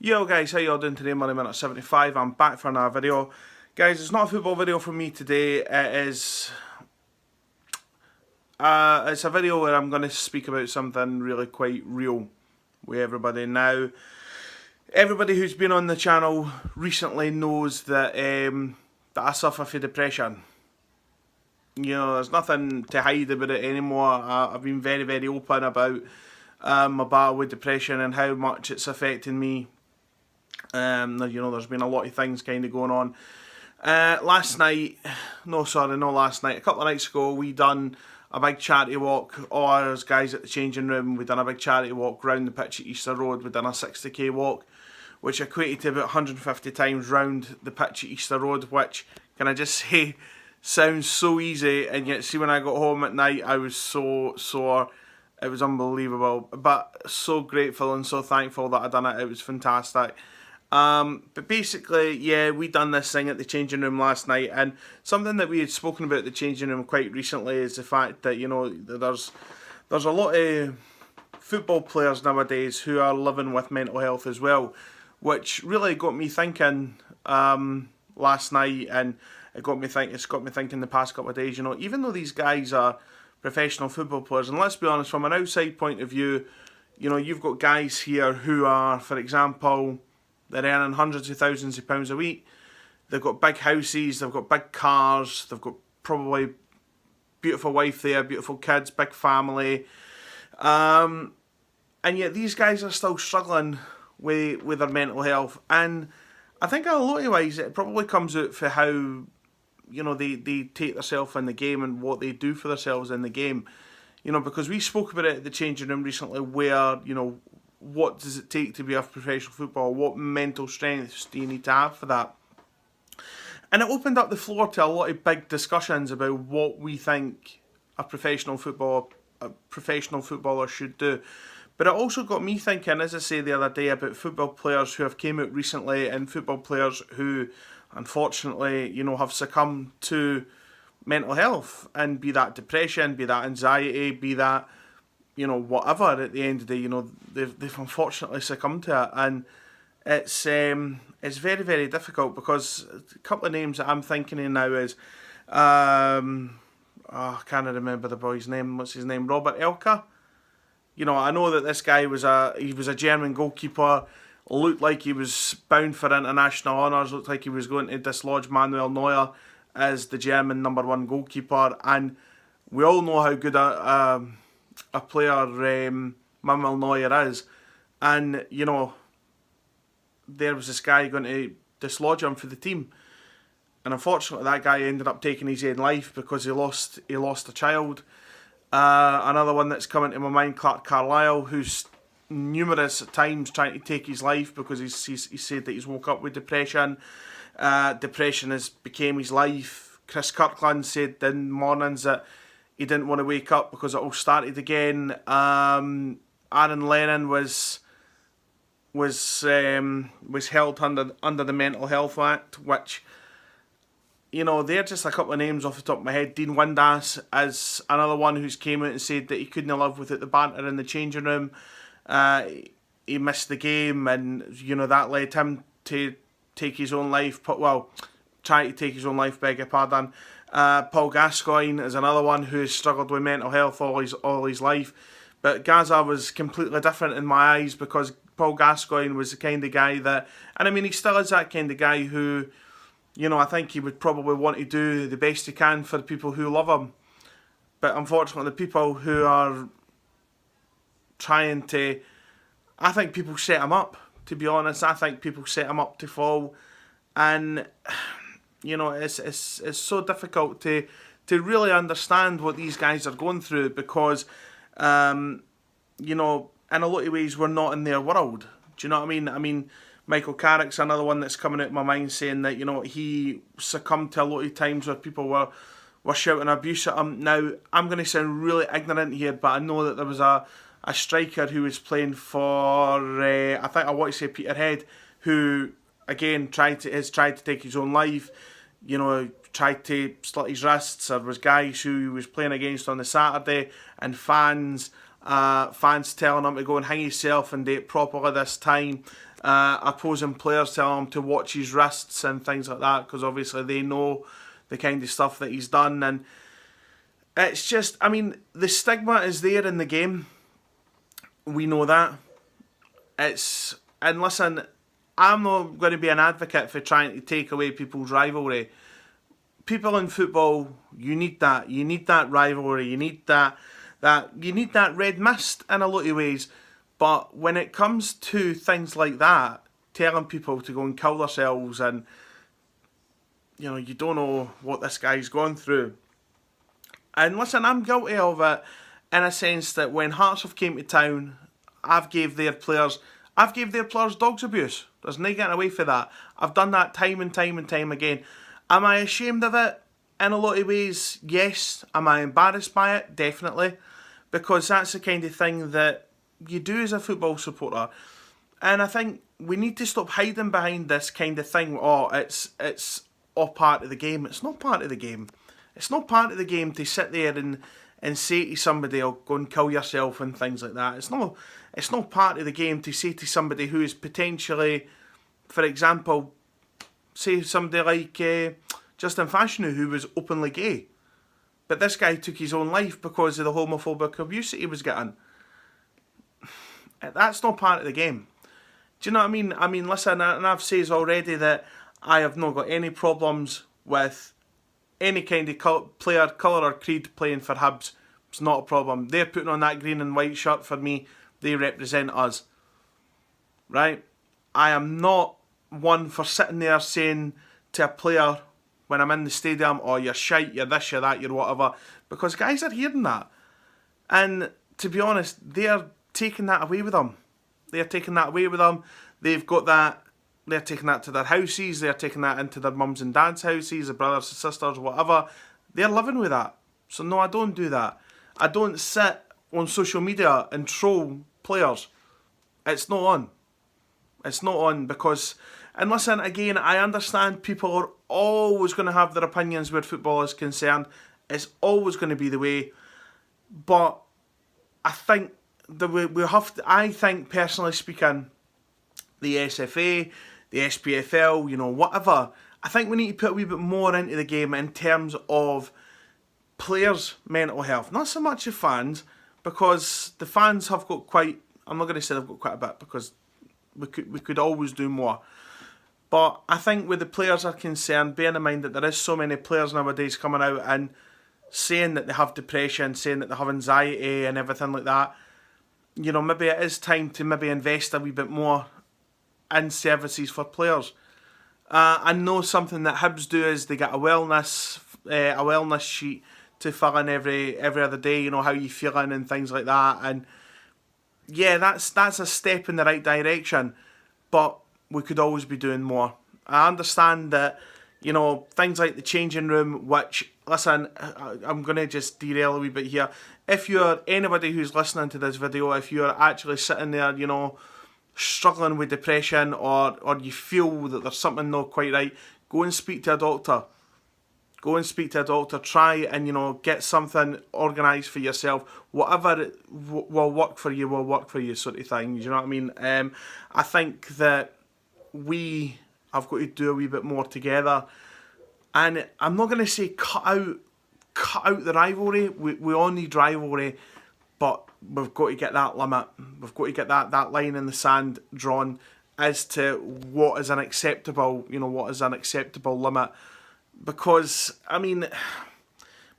Yo guys, how y'all doing today? Money Minute 75. I'm back for another video. Guys, it's not a football video from me today. It's a video where I'm going to speak about something really quite real with everybody. Now, everybody who's been on the channel recently knows that that I suffer from depression. You know, there's nothing to hide about it anymore. I've been very, very open about my battle with depression and how much it's affecting me. You know, there's been a lot of things kind of going on. Not last night, a couple of nights ago, we done a big charity walk. All us guys at the changing room, we done a big charity walk round the pitch at Easter Road. We done a 60k walk, which equated to about 150 times round the pitch at Easter Road, which, can I just say, sounds so easy, and yet see when I got home at night, I was so sore. It was unbelievable, but so grateful and so thankful that I done it. It was fantastic. But basically, yeah, we done this thing at the changing room last night, and something that we had spoken about at the changing room quite recently is the fact that, you know, there's a lot of football players nowadays who are living with mental health as well, which really got me thinking last night, and it's got me thinking the past couple of days. You know, even though these guys are professional football players, and let's be honest, from an outside point of view, you know, you've got guys here who are, for example, they're earning hundreds of thousands of pounds a week. They've got big houses, they've got big cars, they've got probably beautiful wife there, beautiful kids, big family. And yet these guys are still struggling with their mental health. And I think in a lot of ways it probably comes out for how, you know, they take themselves in the game and what they do for themselves in the game. You know, because we spoke about it at the changing room recently where, you know, what does it take to be a professional footballer? What mental strengths do you need to have for that? And it opened up the floor to a lot of big discussions about what we think a professional footballer should do. But it also got me thinking, as I say the other day, about football players who have came out recently and football players who, unfortunately, you know, have succumbed to mental health, and be that depression, be that anxiety, be that, you know, whatever. At the end of the day, you know, they've unfortunately succumbed to it, and it's very, very difficult, because a couple of names that I'm thinking of now is I can't remember the boy's name. What's his name? Robert Elka. You know, I know that this guy was a German goalkeeper. Looked like he was bound for international honours. Looked like he was going to dislodge Manuel Neuer as the German #1 goalkeeper, and we all know how good a player Manuel Neuer is. And, you know, there was this guy going to dislodge him for the team, and unfortunately that guy ended up taking his own life because he lost a child. Another one that's coming to my mind, Clark Carlisle, who's numerous times trying to take his life because he said that he's woke up with depression. Depression has became his life. Chris Kirkland said in mornings that he didn't want to wake up because it all started again. Aaron Lennon was held under the Mental Health Act, which, you know, they're just a couple of names off the top of my head. Dean Windass is another one who's came out and said that he couldn't live without the banter in the changing room. He missed the game, and, you know, that led him to take his own life. Try to take his own life, beg your pardon. Paul Gascoigne is another one who has struggled with mental health all his life. But Gaza was completely different in my eyes, because Paul Gascoigne was the kind of guy that, and I mean, he still is that kind of guy who, you know, I think he would probably want to do the best he can for the people who love him. But unfortunately, the people who are trying to, I think people set him up, to be honest. I think people set him up to fall. And, you know, it's so difficult to really understand what these guys are going through, because, you know, in a lot of ways, we're not in their world. Do you know what I mean? I mean, Michael Carrick's another one that's coming out of my mind, saying that, you know, he succumbed to a lot of times where people were shouting abuse at him. Now, I'm going to sound really ignorant here, but I know that there was a striker who was playing for, I want to say Peterhead, who, again, has tried to take his own life. You know, tried to slit his wrists. There was guys who he was playing against on the Saturday, and fans telling him to go and hang himself and do it properly this time. opposing players telling him to watch his wrists and things like that, because obviously they know the kind of stuff that he's done. And it's just, I mean, the stigma is there in the game. We know that. And listen, I'm not going to be an advocate for trying to take away people's rivalry. People in football, you need that. You need that rivalry. You need that red mist in a lot of ways. But when it comes to things like that, telling people to go and kill themselves, and you don't know what this guy's gone through. And listen, I'm guilty of it in a sense that when Hearts have came to town, I've gave their players dogs abuse. There's no getting away from that. I've done that time and time and time again. Am I ashamed of it? In a lot of ways, yes. Am I embarrassed by it? Definitely. Because that's the kind of thing that you do as a football supporter. And I think we need to stop hiding behind this kind of thing. Oh, it's all part of the game. It's not part of the game. It's not part of the game to sit there and say to somebody, "Oh, go and kill yourself," and things like that. It's not part of the game to say to somebody who is potentially, for example, say somebody like Justin Fashanu, who was openly gay. But this guy took his own life because of the homophobic abuse that he was getting. That's not part of the game. Do you know what I mean? I mean, listen, and I've said already that I have not got any problems with any kind of player, colour or creed playing for Hibs. It's not a problem. They're putting on that green and white shirt for me. They represent us. Right? I am not one for sitting there saying to a player when I'm in the stadium, "Oh, you're shite, you're this, you're that, you're whatever," because guys are hearing that. And to be honest, they're taking that away with them. They're taking that away with them. They've got that. They're taking that to their houses. They're taking that into their mums and dads' houses, their brothers and sisters, whatever. They're living with that. So no, I don't do that. I don't sit on social media and troll players. It's not on. It's not on because... And listen, again, I understand people are always going to have their opinions where football is concerned. It's always going to be the way. But I think I think, personally speaking, the SFA, the SPFL, whatever, I think we need to put a wee bit more into the game in terms of players' mental health. Not so much the fans, because the fans have got quite... I'm not going to say they've got quite a bit, because we could always do more. But I think where the players are concerned, bearing in mind that there is so many players nowadays coming out and saying that they have depression, saying that they have anxiety and everything like that, maybe it is time to maybe invest a wee bit more in services for players. I know something that Hibs do is they get a wellness sheet to fill in every other day, how you feeling and things like that. And yeah, that's a step in the right direction, but we could always be doing more. I understand that, things like the changing room, which, listen, I'm going to just derail a wee bit here. If you're anybody who's listening to this video, if you're actually sitting there, struggling with depression, or you feel that there's something not quite right, go and speak to a doctor. Go and speak to a doctor. Try and, get something organised for yourself. Whatever will work for you, sort of thing. Do you know what I mean? I think that we have got to do a wee bit more together. And I'm not going to say cut out the rivalry. We all need rivalry, but we've got to get that limit. We've got to get that line in the sand drawn as to what is an acceptable limit. Because, I mean,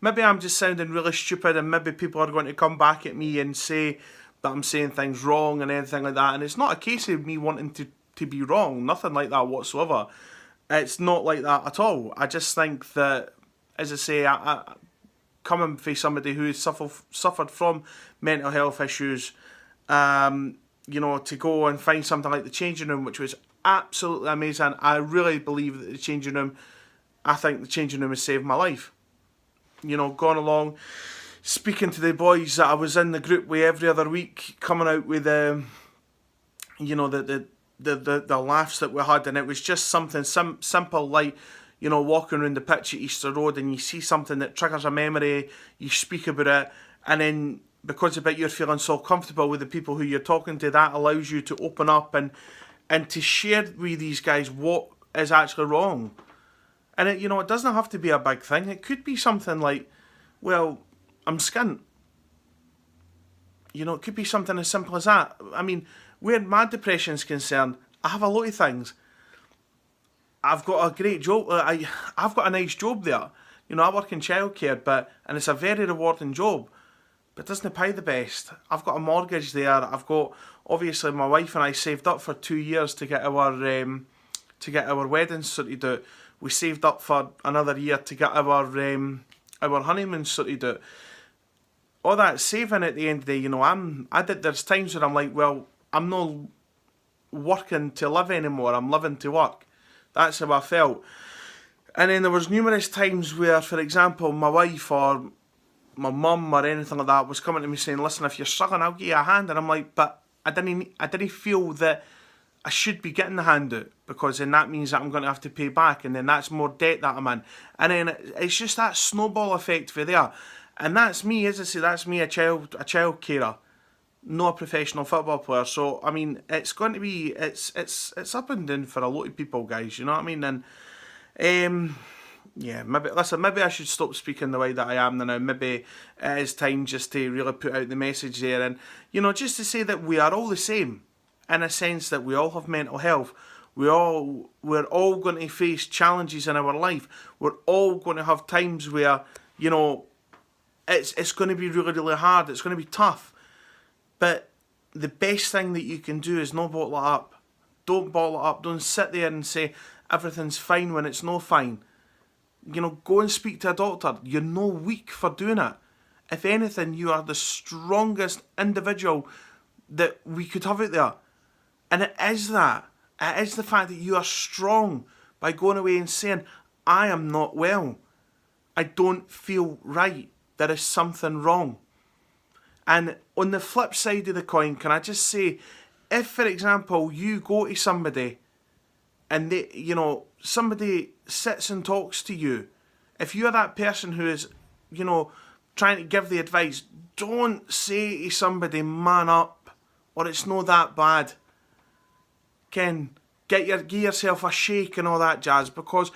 maybe I'm just sounding really stupid, and maybe people are going to come back at me and say that I'm saying things wrong and anything like that. And it's not a case of me wanting to be wrong. Nothing like that whatsoever. It's not like that at all. I just think that, as I say, I coming from somebody who suffered from mental health issues, to go and find something like the changing room, which was absolutely amazing. I really believe that the changing room has saved my life. Gone along, speaking to the boys that I was in the group with every other week, coming out with the laughs that we had, and it was just something simple like, walking around the pitch at Easter Road and you see something that triggers a memory, you speak about it, and then because of it you're feeling so comfortable with the people who you're talking to, that allows you to open up and and to share with these guys what is actually wrong. And it doesn't have to be a big thing. It could be something like, well, I'm skint. It could be something as simple as that. I mean, where my depression's concerned, I have a lot of things. I've got a great job. I've got a nice job there. I work in childcare, and it's a very rewarding job, but it doesn't pay the best. I've got a mortgage there. I've got, obviously, my wife and I saved up for 2 years to get our wedding sorted out. We saved up for another year to get our honeymoon sorted out. All that saving at the end of the day, there's times where I'm like, well, I'm not working to live anymore. I'm living to work. That's how I felt. And then there was numerous times where, for example, my wife or my mum or anything like that was coming to me saying, listen, if you're struggling, I'll give you a hand. And I'm like, but I didn't feel that I should be getting the hand out, because then that means that I'm going to have to pay back, and then that's more debt that I'm in. And then it's just that snowball effect for there. And that's me, as I say, that's me, a child carer, not a professional football player. So, I mean, it's going to be, it's up and down for a lot of people, guys, you know what I mean? And, yeah, maybe I should stop speaking the way that I am now. Maybe it is time just to really put out the message there, and, just to say that we are all the same, in a sense that we all have mental health. We're all going to face challenges in our life. We're all going to have times where, it's going to be really, really hard. It's going to be tough. But the best thing that you can do is not bottle it up. Don't bottle it up. Don't sit there and say everything's fine when it's not fine. Go and speak to a doctor. You're no weak for doing it. If anything, you are the strongest individual that we could have out there. And it is that. It is the fact that you are strong by going away and saying, I am not well. I don't feel right. There is something wrong. And on the flip side of the coin, can I just say, if, for example, you go to somebody and somebody sits and talks to you, if you're that person who is, trying to give the advice, don't say to somebody, man up, or it's not that bad. Ken, give yourself a shake and all that jazz, because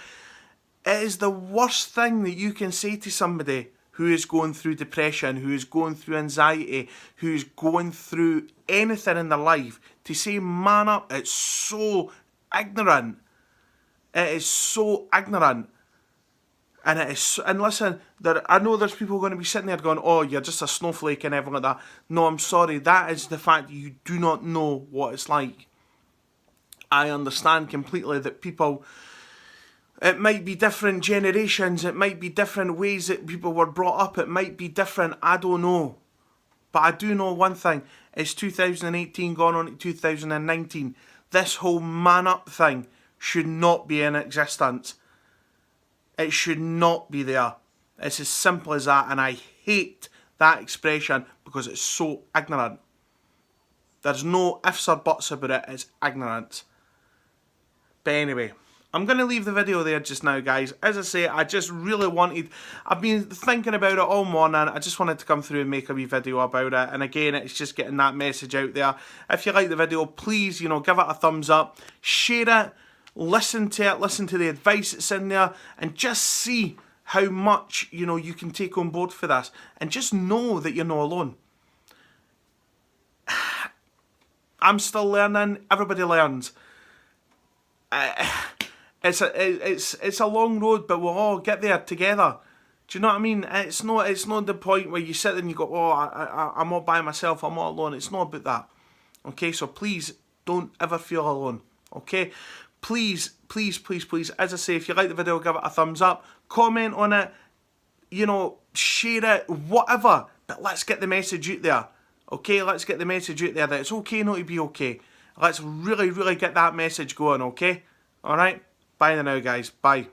it is the worst thing that you can say to somebody who is going through depression, who is going through anxiety, who is going through anything in their life. To say man up, it's so ignorant. It is so ignorant. And it is, and listen, I know there's people going to be sitting there going, oh, you're just a snowflake and everything like that. No, I'm sorry, that is the fact that you do not know what it's like. I understand completely that people, it might be different generations, it might be different ways that people were brought up, it might be different, I don't know. But I do know one thing, it's 2018 gone on to 2019. This whole man up thing should not be in existence. It should not be there. It's as simple as that, and I hate that expression because it's so ignorant. There's no ifs or buts about it, it's ignorance. But anyway, I'm going to leave the video there just now, guys. As I say, I just really wanted, I've been thinking about it all morning. I just wanted to come through and make a wee video about it. And again, it's just getting that message out there. If you like the video, please, give it a thumbs up. Share it. Listen to it. Listen to the advice that's in there. And just see how much, you can take on board for this. And just know that you're not alone. I'm still learning. Everybody learns. It's a long road, but we'll all get there together. Do you know what I mean? It's not the point where you sit there and you go, oh, I'm all by myself, I'm all alone. It's not about that. Okay, so please don't ever feel alone. Okay, please, please, please, please. As I say, if you like the video, give it a thumbs up, comment on it, share it, whatever. But let's get the message out there. Okay, let's get the message out there that it's okay not to be okay. Let's really, really get that message going, okay? Alright? Bye now, guys. Bye.